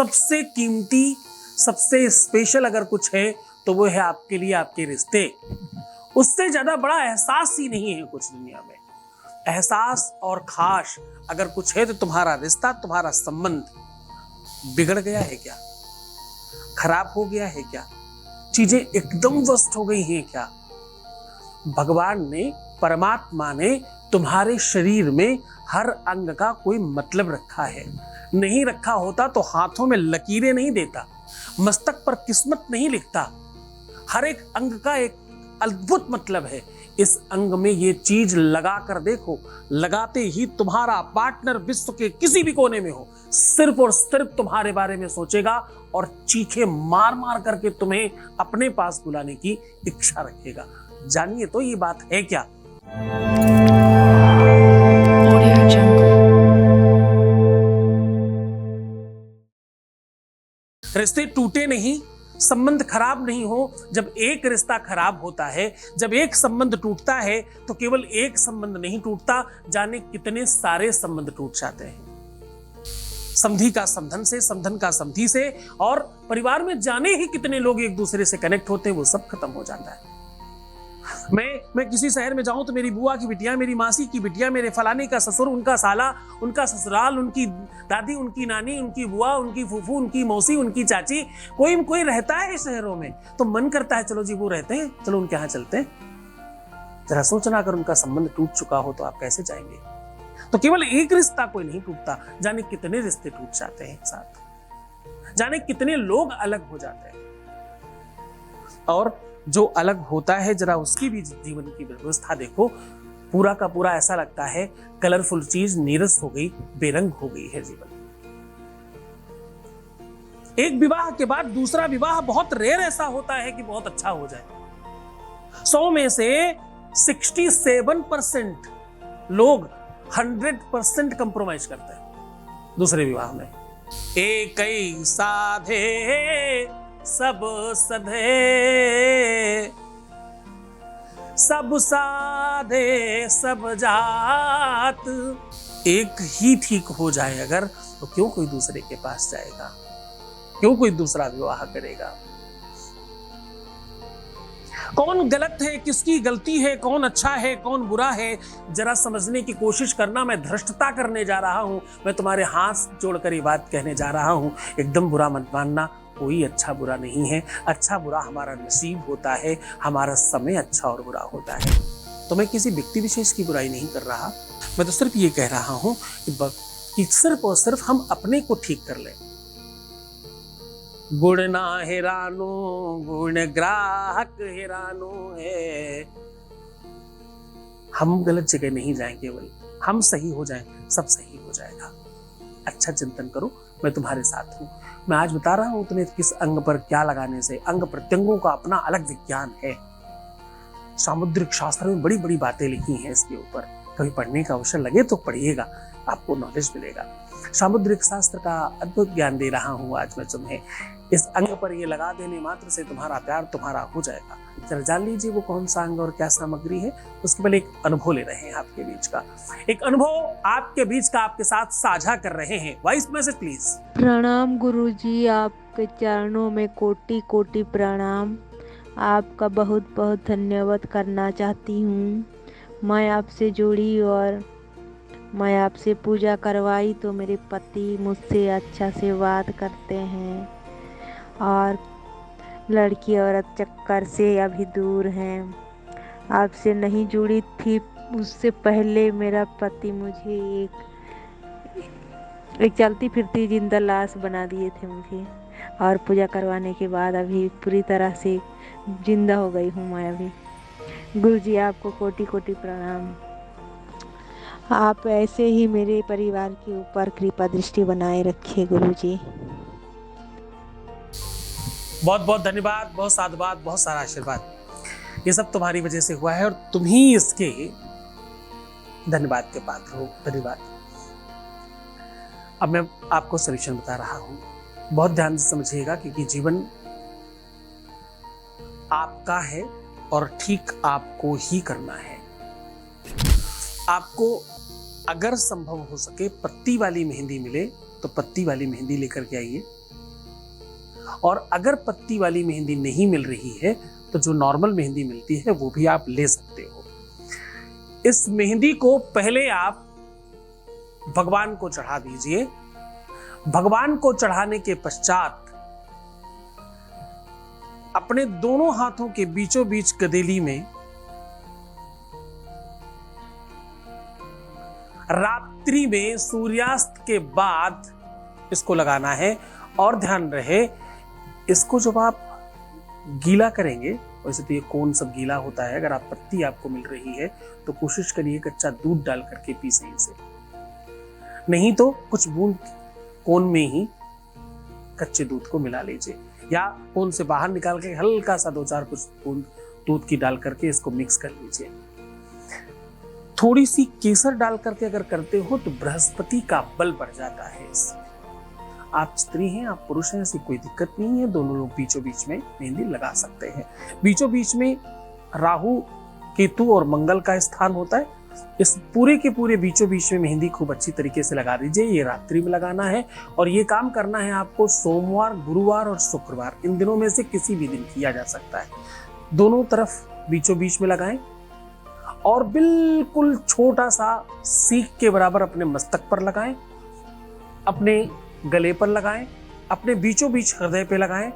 सबसे कीमती, सबसे स्पेशल अगर कुछ है तो वो है आपके लिए आपके रिश्ते। उससे ज्यादा बड़ा एहसास ही नहीं है कुछ दुनिया में। एहसास और खास अगर कुछ है तो तुम्हारा रिश्ता, तुम्हारा संबंध। बिगड़ गया है क्या? खराब हो गया है क्या? चीजें एकदम वर्स्ट हो गई हैं क्या? भगवान ने, परमात्मा ने तुम्हारे शरीर में हर अंग का कोई मतलब रखा है। नहीं रखा होता तो हाथों में लकीरें नहीं देता, मस्तक पर किस्मत नहीं लिखता। हर एक अंग का एक अद्भुत मतलब है। इस अंग में ये चीज लगा कर देखो, लगाते ही तुम्हारा पार्टनर विश्व के किसी भी कोने में हो, सिर्फ और सिर्फ तुम्हारे बारे में सोचेगा और चीखे मार मार करके तुम्हें अपने पास बुलाने की इच्छा रखेगा। जानिए तो ये बात है क्या? रिश्ते टूटे नहीं, संबंध खराब नहीं हो। जब एक रिश्ता खराब होता है, जब एक संबंध टूटता है, तो केवल एक संबंध नहीं टूटता, जाने कितने सारे संबंध टूट जाते हैं। समधी का समधन से, समधन का समधी से, और परिवार में जाने ही कितने लोग एक दूसरे से कनेक्ट होते हैं, वो सब खत्म हो जाता है। मैं किसी शहर में जाऊं तो मेरी बुआ की बिटिया, मेरी मासी की बिटिया, मेरे फलाने का ससुर, उनका साला, उनका ससुराल, उनकी दादी, उनकी नानी, उनकी बुआ, उनकी फूफू, उनकी मौसी, उनकी चाची, कोई रहता है शहरों में, तो मन करता है चलो जी वो रहते हैं, चलो उनके यहाँ चलते हैं। जरा सोचना, अगर उनका संबंध टूट चुका हो तो आप कैसे जाएंगे? तो केवल एक रिश्ता कोई नहीं टूटता, जाने कितने रिश्ते टूट जाते हैं एक साथ, जाने कितने लोग अलग हो जाते हैं। और जो अलग होता है, जरा उसकी भी जीवन की व्यवस्था देखो, पूरा का पूरा ऐसा लगता है कलरफुल चीज नीरस हो गई, बेरंग हो गई है जीवन। एक विवाह के बाद दूसरा विवाह बहुत रेयर ऐसा होता है कि बहुत अच्छा हो जाए। 100 में से 67% लोग 100% कंप्रोमाइज करते हैं दूसरे विवाह में। एक ही साधे सब सधे, सब साधे सब जात। एक ही ठीक हो जाए अगर, तो क्यों कोई दूसरे के पास जाएगा? क्यों कोई दूसरा विवाह करेगा? कौन गलत है, किसकी गलती है, कौन अच्छा है, कौन बुरा है, जरा समझने की कोशिश करना। मैं धृष्टता करने जा रहा हूं, मैं तुम्हारे हाथ जोड़कर ये बात कहने जा रहा हूं। एकदम बुरा मत मानना, कोई अच्छा बुरा नहीं है। अच्छा बुरा हमारा नसीब होता है, हमारा समय अच्छा और बुरा होता है। तो मैं किसी व्यक्ति विशेष की बुराई नहीं कर रहा, मैं तो सिर्फ ये कह रहा हूं कि सिर्फ और सिर्फ हम अपने को ठीक कर लें। गुण ना हेरानो, गुण ग्राहक हेरानो है। हम गलत जगह नहीं जाएं, केवल हम सही हो जाएं, सब सही हो जाएगा। अच्छा चिंतन करो, मैं तुम्हारे साथ हूं। मैं आज बता रहा हूं तुम्हें किस अंग पर क्या लगाने से। अंग प्रत्यंगों का अपना अलग विज्ञान है। सामुद्रिक शास्त्र में बड़ी बड़ी बातें लिखी हैं इसके ऊपर। कभी पढ़ने का अवसर लगे तो पढ़िएगा, आपको नॉलेज मिलेगा। सामुद्रिक शास्त्र का अद्भुत ज्ञान दे रहा हूं आज मैं तुम्हें। इस अंग पर ये लगा देने मात्र से तुम्हारा प्यार तुम्हारा हो जाएगा। जरा जान लीजिए वो कौन सा अंग और क्या सामग्री है। उसके पहले एक अनुभव ले रहे हैं आपके बीच का, एक अनुभव आपके बीच का आपके साथ साझा कर रहे हैं। Voice message please. प्रणाम गुरुजी, आपके चरणों में कोटि कोटि प्रणाम। आपका बहुत बहुत धन्यवाद करना चाहती हूँ। मैं आपसे जुड़ी और मैं आपसे पूजा करवाई तो मेरे पति मुझसे अच्छा से बात करते हैं और लड़की औरत चक्कर से अभी दूर हैं। आपसे नहीं जुड़ी थी उससे पहले मेरा पति मुझे एक चलती फिरती जिंदा लाश बना दिए थे मुझे, और पूजा करवाने के बाद अभी पूरी तरह से जिंदा हो गई हूँ मैं अभी। गुरुजी आपको कोटि कोटि प्रणाम। आप ऐसे ही मेरे परिवार के ऊपर कृपा दृष्टि बनाए रखिए गुरुजी। बहुत बहुत धन्यवाद, बहुत साधुवाद, बहुत सारा आशीर्वाद। ये सब तुम्हारी वजह से हुआ है और तुम ही इसके धन्यवाद के पात्र हो। धन्यवाद। अब मैं आपको सॉल्यूशन बता रहा हूं, बहुत ध्यान से समझिएगा, क्योंकि जीवन आपका है और ठीक आपको ही करना है। आपको अगर संभव हो सके पत्ती वाली मेहंदी मिले तो पत्ती वाली मेहंदी लेकर के आइए। और अगर पत्ती वाली मेहंदी नहीं मिल रही है तो जो नॉर्मल मेहंदी मिलती है वो भी आप ले सकते हो। इस मेहंदी को पहले आप भगवान को चढ़ा दीजिए। भगवान को चढ़ाने के पश्चात अपने दोनों हाथों के बीचों बीच गदेली में रात्रि में सूर्यास्त के बाद इसको लगाना है। और ध्यान रहे, इसको जब आप गीला करेंगे, वैसे तो ये कोन सब गीला होता है, अगर आप पत्ती आपको मिल रही है तो कोशिश करिए कच्चा दूध डाल करके पीसें इसे, नहीं तो कुछ बूंद कोन में ही कच्चे दूध को मिला लीजिए, या कोन से बाहर निकाल के हल्का सा 2-4 कुछ बूंद दूध की डाल करके इसको मिक्स कर लीजिए। थोड़ी सी केसर डाल करके अगर करते हो तो बृहस्पति का बल बढ़ जाता है इससे। आप स्त्री हैं, आप पुरुष हैं, ऐसी कोई दिक्कत नहीं है, दोनों लोग बीचों बीच में मेहंदी लगा सकते हैं। बीचों बीच में राहु, केतु और मंगल का स्थान होता है। इस पूरे के पूरे बीचों बीच में मेहंदी खूब अच्छी तरीके से लगा दीजिए। ये रात्रि में लगाना है और ये काम करना है आपको सोमवार, गुरुवार और शुक्रवार, इन दिनों में से किसी भी दिन किया जा सकता है। दोनों तरफ बीचों बीच में लगाएं और बिल्कुल छोटा सा सीख के बराबर अपने मस्तक पर लगाएं, अपने गले पर लगाएं, अपने बीचों बीच हृदय पे लगाएं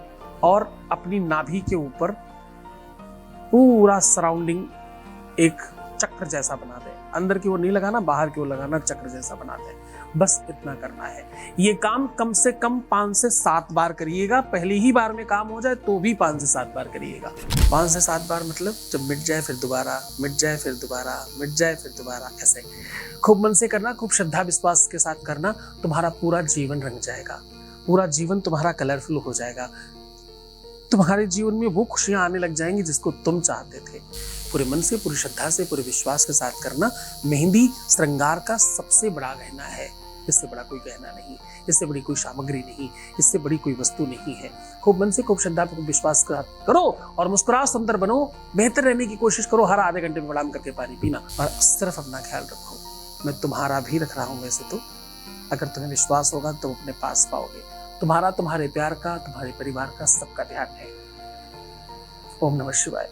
और अपनी नाभि के ऊपर पूरा सराउंडिंग एक चक्र जैसा बना दें। अंदर की ओर नहीं लगाना, बाहर की ओर लगाना, चक्र जैसा बना दें। बस इतना करना है। ये काम कम से कम 5 से 7 बार करिएगा। पहली ही बार में काम हो जाए तो भी 5 से 7 बार करिएगा। 5 से 7 बार मतलब जब मिट जाए फिर दोबारा, मिट जाए फिर दोबारा, मिट जाए फिर दोबारा, ऐसे खूब मन से करना, खूब श्रद्धा विश्वास के साथ करना। तुम्हारा पूरा जीवन रंग जाएगा, पूरा जीवन तुम्हारा कलरफुल हो जाएगा। तुम्हारे जीवन में वो खुशियां आने लग जाएंगी जिसको तुम चाहते थे। पूरे मन से, पूरी श्रद्धा से, पूरे विश्वास के साथ करना। मेहंदी श्रृंगार का सबसे बड़ा गहना है। इससे बड़ा कोई गहना नहीं, इससे बड़ी कोई सामग्री नहीं, इससे बड़ी कोई वस्तु नहीं है। खूब मन से, खूब श्रद्धा, खूब विश्वास के साथ करो और मुस्कुराओ, सुंदर बनो, बेहतर रहने की कोशिश करो। हर आधे घंटे में प्रणाम करके पानी पीना और सिर्फ अपना ख्याल रखो। मैं तुम्हारा भी रख रहा हूं वैसे तो, अगर तुम्हें विश्वास होगा तो अपने पास पाओगे। तुम्हारा, तुम्हारे प्यार का, तुम्हारे परिवार का, सबका ध्यान है। ओम नमः शिवाय।